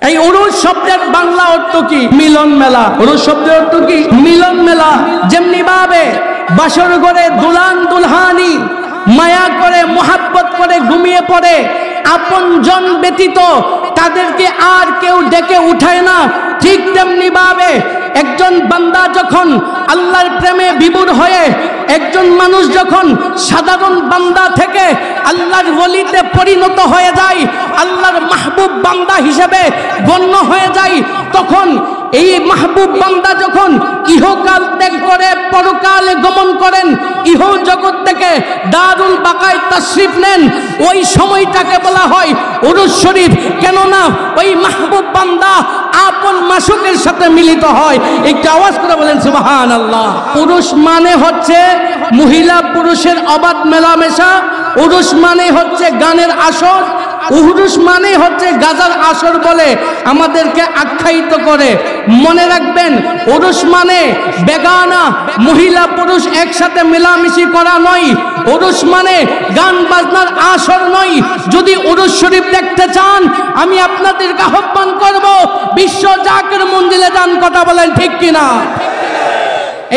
এই উরুস শব্দের বাংলা অর্থ কি? মিলন মেলা। উরুস শব্দের অর্থ কি? মিলন মেলা। যেমনি ভাবে বাসর ঘরে দুলহান দুলহানি মায়া করে মোহাব্বত করে ঘুমিয়ে পড়ে, আপনজন ব্যতীত তাদেরকে আর কেউ ডেকে উঠায় না, ঠিক তেমনি ভাবে একজন বান্দা যখন আল্লাহর প্রেমে বিভোর হয়ে, একজন মানুষ যখন সাধারণ বান্দা থেকে আল্লাহর ওলিতে পরিণত হয়ে যায়, আল্লাহর মাহবুব বান্দা হিসেবে গণ্য হয়ে যায়, তখন এই মাহবুব বান্দা যখন ইহকাল ত্যাগ করে পরকালে গমন করেন, ইহ জগৎ থেকে দারুল বাকায় তাশরিফ নেন, ওই সময়টাকে বলা হয় উরুস শরীফ। কেননা ওই মাহবুব বান্দা আপন মাশুকের সাথে মিলিত হয়। একটু আওয়াজ করে বলেন সুবহানাল্লাহ। উরুস মানে হচ্ছে মহিলা পুরুষের অবাধ মেলামেশা, উরুস মানে হচ্ছে গানের আসর, উরুস মানে হচ্ছে গাজার আসর বলে আমাদেরকে আখ্যায়িত করে। মনে রাখবেন, উরুস মানে বেগানা মহিলা পুরুষ একসাথে মেলামেশি করা নয়, উরুস মানে গান বাজনার আসর নয়। যদি উরুস শরীফ দেখতে চান, আমি আপনাদেরকে আহ্বান করব বিশ্ব জাকের মঞ্জিলে যান। কথা বলেন ঠিক কিনা?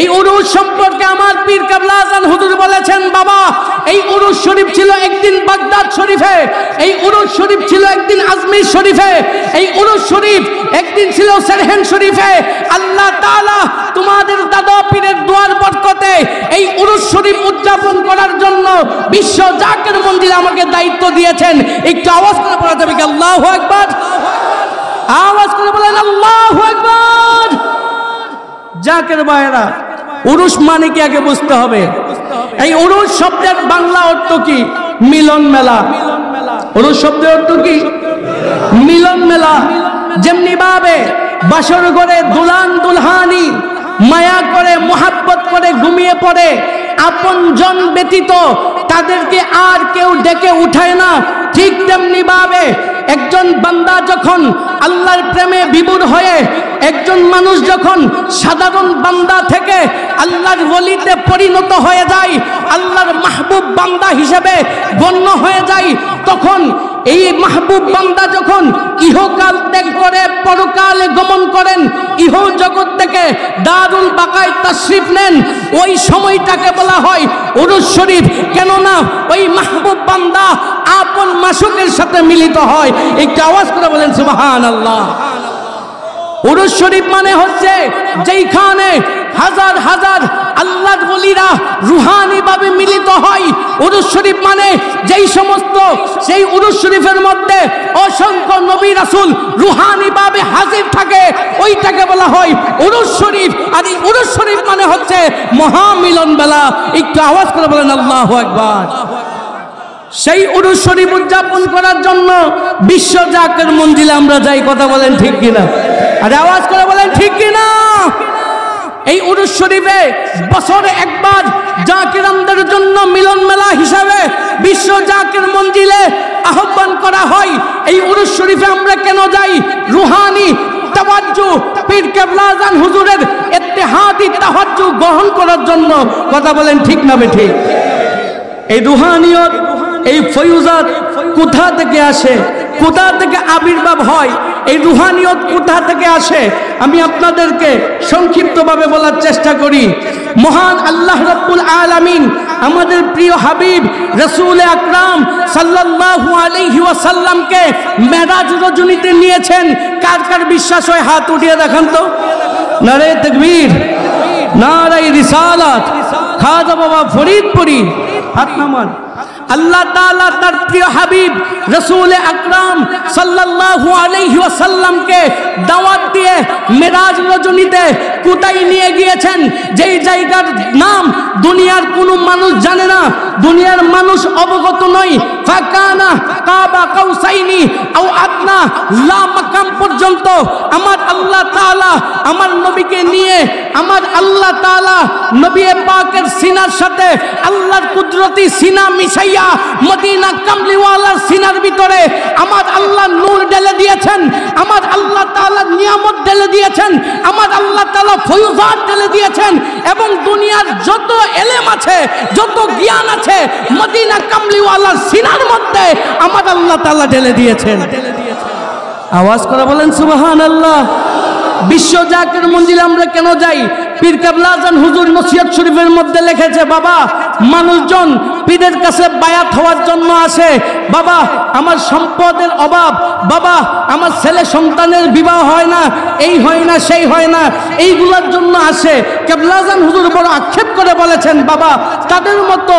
এই উরুস সম্পর্কে আমার পীর কেবলা আজান হুজুর বলেছেন, বাবা এই উরুস শরীফ ছিল একদিন বাগদাদ শরীফে, এই উরুস শরীফ ছিল একদিন আজমির শরীফে, এই উরুস শরীফ একদিন ছিল সেরহেন শরীফে। আল্লাহ তাআলা তোমাদের দাদা পীরের দোয়ার বরকতে এই উরুস শরীফ উদযাপন করার জন্য বিশ্ব জাকের মঞ্জিলে আমাকে দায়িত্ব দিয়েছেন। একটু আওয়াজ করে বলা যাবে কি আল্লাহু আকবার? আওয়াজ করে বলেন আল্লাহু আকবার। জাকের ভাইরা, উরুস মানে কি আগে বুঝতে হবে। এই উরুস শব্দের বাংলা অর্থ কি? মিলন মেলা। উরুস শব্দের অর্থ কি? মিলন মেলা। যেমনি ভাবে বাসর ঘরে দুলহান দুলহানি মায়া করে মোহাব্বত করে ঘুমিয়ে পড়ে, আপনজন ব্যতীত তাদেরকে আর কেউ ডেকে উঠায় না, ঠিক তেমনি ভাবে একজন বান্দা যখন আল্লাহর প্রেমে বিভোর হয়ে, একজন মানুষ যখন সাধারণ বান্দা থেকে আল্লাহর ওলিতে পরিণত হয়ে যায়, আল্লাহর মাহবুব বান্দা হিসেবে গণ্য হয়ে যায়, তখন এই মাহবুব বান্দা যখন ইহকাল ত্যাগ করে পরকালে গমন করেন, ইহ জগৎ থেকে দারুল বাকায় তাশরিফ নেন, ওই সময়টাকে বলা হয় উরুস শরীফ। কেননা ওই মাহবুব বান্দা আপন মাশুকের সাথে মিলিত হয়। একটু আওয়াজ করে বলেন সুবহানাল্লাহ। উরুস শরীফ মানে হচ্ছে যেইখানে হাজার হাজার আল্লাহর ওলিরা রুহানি ভাবে মিলিত হয়। উরুস শরীফ মানে যেই সমস্ত, সেই উরুস শরীফের মধ্যে অসংখ্য নবী রাসূল রুহানি ভাবে হাজির থাকে, ওইটাকে বলা হয় উরুস শরীফ। আর এই উরুস শরীফ মানে হচ্ছে মহামিলন বেলা। একটু আওয়াজ করে বলেন আল্লাহু আকবার। সেই উরুস শরীফ উদযাপন করার জন্য বিশ্ব জাকের মঞ্জিলে আমরা যাই। কথা বলেন ঠিক কিনা? আর আওয়াজ করে বলেন ঠিক কিনা? এই উরুস শরীফে বছরে একবার জাকিরানদের জন্য মিলন মেলা হিসাবে বিশ্ব জাকের মঞ্জিলে আহ্বান করা হয়। এই উরুস শরীফে আমরা কেন যাই? রুহানি তাওয়াজ্জু পীর কেবলা আজান হুজুরের ইত্তেহাদি তাওয়াজ্জু গ্রহণ করার জন্য। কথা বলেন ঠিক না বেঠিক? এই রুহানিয়ত, এই ফয়ুজাত কোথা থেকে আসে, কোথা থেকে আবির্ভাব হয়, এই রুহানিয়ত কোথা থেকে আসে, আমি আপনাদেরকে সংক্ষিপ্তভাবে বলার চেষ্টা করি। মহান আল্লাহ রাব্বুল আলামিন আমাদের প্রিয় হাবিব রাসূল আকরাম সাল্লাল্লাহু আলাইহি ওয়াসাল্লামকে মেরাজ রজনীতে নিয়েছেন। কার কার বিশ্বাস হয় হাত উঠিয়ে দেখান তো। নারে তাকবীর, নারে রিসালাত, খাজা বাবা ফরিদপুরি, হাত নামান। আল্লাহ তাআলা তার প্রিয় হাবিব রাসূল আকরাম সাল্লাল্লাহু আলাইহি ওয়াসাল্লামকে দাওয়াত দিয়ে মেরাজ রজনীতে কোথায় নিয়ে গিয়েছেন, যেই জায়গার নাম দুনিয়ার কোনো মানুষ জানে না, দুনিয়ার মানুষ অবগত নয়। ফাকানা কাবা কাউসাইনি আও আদনা, লা মাকাম পর্যন্ত আমার আল্লাহ তাআলা আমার নবীকে নিয়ে, আমার আল্লাহ তাআলা নবী পাকের সিনার সাথে আল্লাহর কুদরতি সিনা মিশাইয়া মদিনা কামলিওয়ালার সিনার ভিতরে আমার আল্লাহ নূর ঢেলে দিয়েছেন, আমার আল্লাহ তাআলা নিয়ামত ঢেলে দিয়েছেন, আমার আল্লাহ তাআলা ফয়ুজাত ঢেলে দিয়েছেন, এবং দুনিয়ার যত ইলম আছে, যত জ্ঞান আছে, মদিনা কামলিওয়ালার সিনার মধ্যে আমার আল্লাহ তাআলা ঢেলে দিয়েছেন। আওয়াজ করে বলেন সুবহানাল্লাহ। বিশ্ব জাকের মঞ্জিলে আমরা কেন যাই? পীর কেবলা আজান হুজুর নসিহত শরীফের মধ্যে লিখেছে, বাবা মানুষজন পীরের কাছে বায়াত হওয়ার জন্য আসে, বাবা আমার সম্পদের অভাব, বাবা আমার ছেলে সন্তানের বিবাহ হয় না, এই হয় না সেই হয় না, এইগুলোর জন্য আসে। কেবলা আজান হুজুর বড় আক্ষেপ করে বলেছেন, বাবা তাদের মতো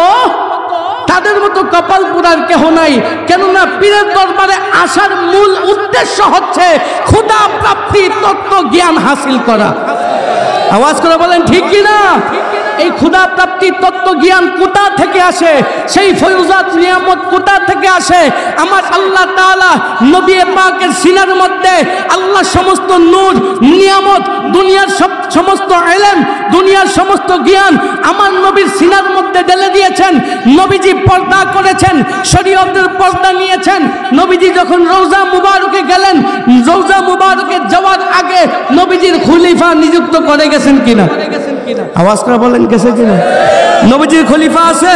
কপাল পুরার কেহ নাই। কেননা পীরের দরবারে আসার মূল উদ্দেশ্য হচ্ছে খোদা প্রাপ্তি তত্ত্ব জ্ঞান হাসিল করা। আওয়াজ করে বলেন ঠিক কিনা? এই খোদা প্রাপ্তি তত্ত্ব জ্ঞান কোথা থেকে আসে? সেই ফয়ুজাত নিয়ামত কোথা থেকে আসে? আমার আল্লাহ তাআলা নবী পাকের সিনার মধ্যে আল্লাহ সমস্ত নূর নিয়ামত, দুনিয়ার সমস্ত ইলম, দুনিয়ার সমস্ত জ্ঞান আমার নবীর সিনার মধ্যে ঢেলে দিয়েছেন। নবীজি পর্দা করেছেন, শরীয়তের পর্দা নিয়েছেন। নবীজি যখন রওজা মুবারকে গেলেন, রওজা মুবারকে যাওয়ার আগে নবীজির খলিফা নিযুক্ত করে গেছেন কিনা? আওয়াজ করে বলেন গেছে কিনা? নবীজির খলিফা আছে?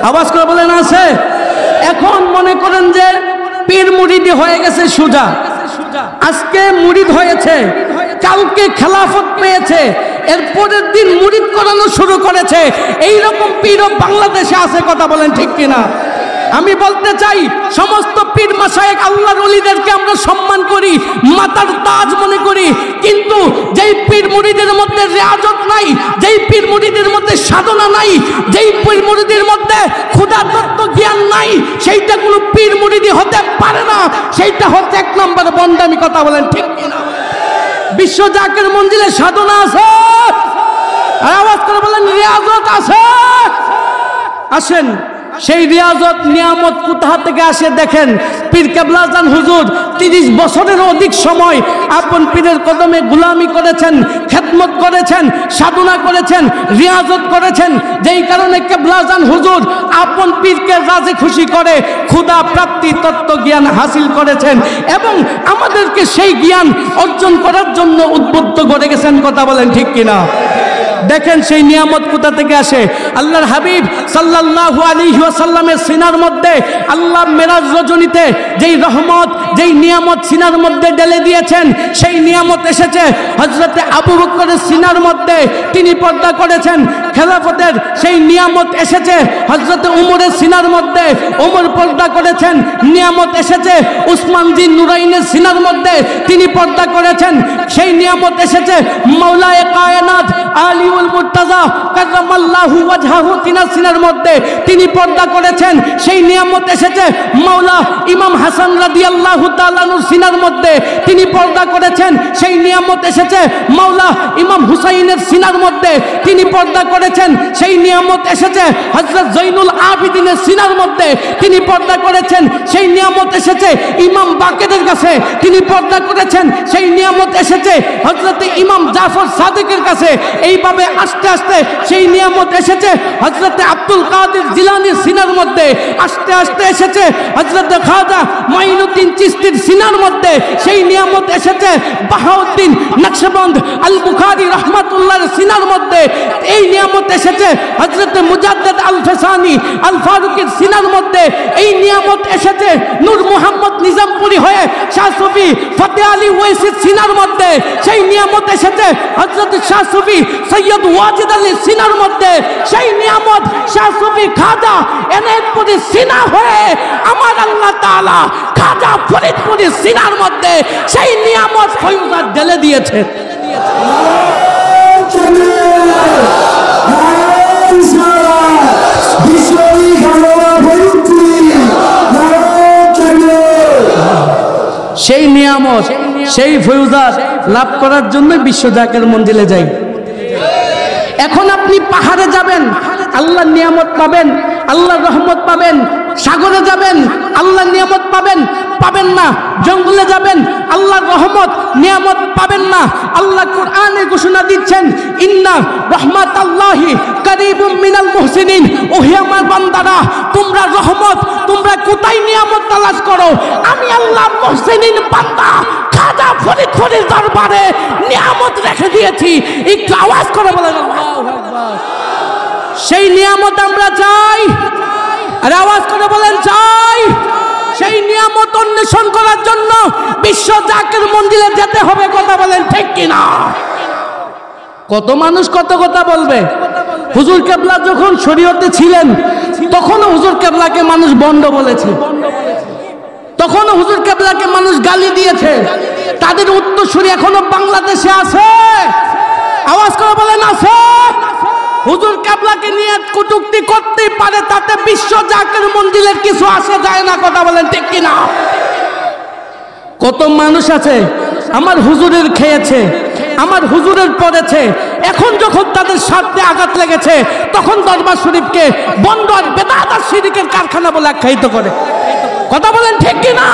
আওয়াজ করে বলেন আছে? এখন মনে করেন যে পীর মুরিদি হয়ে গেছে সুজা, আজকে মুরিদ হয়েছে, কালকে খেলাফত পেয়েছে, এর পরের দিন মুরিদ করানো শুরু করেছে। এইরকম পীরও বাংলাদেশে আছে, কথা বলেন ঠিক কিনা? আমি বলতে চাই সমস্ত পীর মাশায়েখ আল্লাহর ওলিদেরকে আমরা সম্মান করি, মাতার তাজ মনে করি, কিন্তু যেই পীর মুরিদের মধ্যে রিয়াজত নাই, যেই পীর মুরিদের মধ্যে সাধনা নাই, যেই পীর মুরিদের মধ্যে খোদা তত্ত্ব জ্ঞান নাই, সেইটা কোনো পীর মুরিদি হতে পারে না। সেইটা হচ্ছে এক নম্বর বন্দামি, কথা বলেন ঠিক কিনা? বিশ্ব জাকের মঞ্জিলে সাধনা আছে, আর আওয়াজ করে বলেন রিয়াজত আছে। আসেন, সেই রিয়াজত নিয়ামত কোথা থেকে আসে দেখেন। পীর কেবলা আজান হুজুর 30 বছরের অধিক সময় আপন পীরের কদমে গোলামি করেছেন, খেদমত করেছেন, সাধনা করেছেন, রিয়াজত করেছেন। যেই কারণে কেবলা আজান হুজুর আপন পীরকে রাজি খুশি করে খোদা প্রাপ্তি তত্ত্ব জ্ঞান হাসিল করেছেন এবং আমাদেরকে সেই জ্ঞান অর্জন করার জন্য উদ্বুদ্ধ করে গেছেন, কথা বলেন ঠিক কিনা? দেখেন সেই নিয়ামত কোথা থেকে আসে। আল্লাহর হাবিব সাল্লাল্লাহু আলাইহি ওয়াসাল্লামের সিনার মধ্যে আল্লাহ মেরাজ রজনীতে যেই রহমত, যেই নিয়ামত সিনার মধ্যে ঢেলে দিয়েছেন, সেই নিয়ামত এসেছে হযরতে আবু বকরের সিনার মধ্যে, তিনি পর্দা করেছেন। খেলাফতের সেই নিয়ামত এসেছে হযরতে উমরের সিনার মধ্যে, ওমর পর্দা করেছেন। নিয়ামত এসেছে উসমান জিন নুরাইনের সিনার মধ্যে, তিনি পর্দা করেছেন। সেই নিয়ামত এসেছে মাওলায়ে কায়নাত আলিউল মুর্তাজা কাররামাল্লাহু ওয়াজহাহু তিনার সিনার মধ্যে, তিনি পর্দা করেছেন। সেই নিয়ামত এসেছে মাওলা ইমাম হাসান রাদিয়াল্লাহু তাআলা আনহুর সিনার মধ্যে, তিনি পর্দা করেছেন। সেই নিয়ামত এসেছে মাওলা ইমাম হুসাইনের সিনার মধ্যে, তিনি পর্দা করেছেন। সেই নিয়ামত এসেছে হযরত জৈনুল আবিদিনের সিনার মধ্যে, তিনি পর্দা করেছেন। সেই নিয়ামত এসেছে ইমাম বাকেরের কাছে, তিনি পর্দা করেছেন। সেই নিয়ামত এসেছে হযরত ইমাম জাফর সাদিকের কাছে। এইভাবে আস্তে আস্তে সেই নিয়ামত এসেছে হযরতে আব্দুল কাদের জিলানীর সিনার মধ্যে, আস্তে আস্তে এসেছে হযরতে খাজা মাইনুদ্দিন চিশতির সিনার মধ্যে। সেই নিয়ামত এসেছে বাহাউদ্দিন নকশবন্দ আল বুখারী রাহমাতুল্লাহর সিনার মধ্যে। এই নিয়ামত এসেছে হযরতে মুজাদ্দিদ আল ফেসানি আল ফারুকের সিনার মধ্যে। এই নিয়ামত এসেছে নূর মুহাম্মদ নিজামপুরি হয়ে শাহ সুফি ফতেহ আলী ওয়াইসির সিনার মধ্যে। সেই নিয়ামত এসেছে হযরত শাহ সুফি সৈয়দ ওয়াজিদ আলীর সিনার মধ্যে। সেই নিয়ামত শাহ সুফি খাজা এনায়েতপুরীর সিনা হয়ে আমার আল্লাহ তাআলা খাজা ফরিদপুরীর সিনার মধ্যে সেই নিয়ামত ফয়ুজাত ঢেলে দিয়েছে। সেই নিয়ামত, সেই ফয়ুজাত লাভ করার জন্য বিশ্ব জাকের মঞ্জিলে যাই। এখন আপনি পাহাড়ে যাবেন, আল্লাহর নিয়ামত পাবেন, আল্লাহর রহমত পাবেন। সাগরে যাবেন, আল্লাহর নিয়ামত পাবেন, পাবেন না। জঙ্গলে যাবেন, আল্লাহর রহমত নিয়ামত পাবেন না। আল্লাহ কোরআনে ঘোষণা দিচ্ছেন, ইন্না রাহমাতাল্লাহি কারীবুম মিনাল মুহসিনিন। ও হে আমার বান্দারা, তোমরা রহমত, তোমরা কোথায় নিয়ামত তালাশ করো? আমি আল্লাহ মুহসিনিন বান্দা খাজা ফরিদপুরের দরবারে নিয়ামত রেখে দিয়েছি। একটু আওয়াজ করে বলেন আল্লাহু আকবার। সেই নিয়ামত আমরা চাই, আর আওয়াজ করে বলেন চাই। সেই নিয়ামত অন্বেষণ করার জন্য বিশ্ব জাকির মঞ্জিলে যেতে হবে। কথা বলেন ঠিক কিনা? কত মানুষ কত কথা বলবে। হুজুর কেবলা যখন শরীয়তে ছিলেন তখনও হুজুর কেবলাকে মানুষ বন্ড বলেছে, তখনও হুজুর কেবলাকে মানুষ গালি দিয়েছে। তাদের উত্তরসূরি এখনো বাংলাদেশে আছে। আওয়াজ করে বলেন আছে। হুজুর কেবলাকে নিয়ে কটূক্তি করতে পারে, তাতে বিশ্ব জাকির মঞ্জিলের কিছু আসে যায় না। কথা বলেন ঠিক কিনা? কত মানুষ আছে আমার হুজুরের খেয়েছে, আমার হুজুরের পড়েছে, এখন যখন তাদের স্বার্থে আঘাত লেগেছে তখন দরবার শরীফকে বন্ড আর বেদাত আর শিরকের কারখানা বলে আখ্যায়িত করে। কথা বলেন ঠিক কিনা?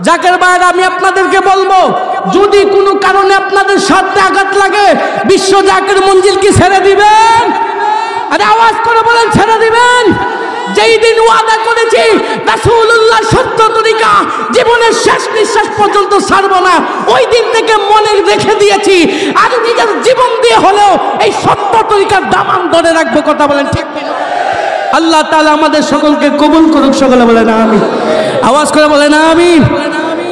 জাকের ভাইরা, আমি আপনাদেরকে বলবো, যদি কোনো কারণে আপনাদের স্বার্থে আঘাত লাগে, বিশ্ব জাকির মঞ্জিল কি ছেড়ে দিবেন? আরে আওয়াজ করে বলেন ছেড়ে দিবেন? যেই দিন ওয়াদা করেছি রাসূলুল্লাহ সত্য তরিকা জীবনের শেষ নিঃশ্বাস পর্যন্ত ছাড়ব না, ওই দিন থেকে মনে রেখে দিয়েছি আর নিজের জীবন দিয়ে হলেও এই সত্য তরিকার দামান ধরে রাখবো। কথা বলেন ঠিক কিনা? আল্লাহ তাআলা আমাদের সকলকে কবুল করুক। সকলে বলেন আমিন। আওয়াজ করে বলেন আমিন।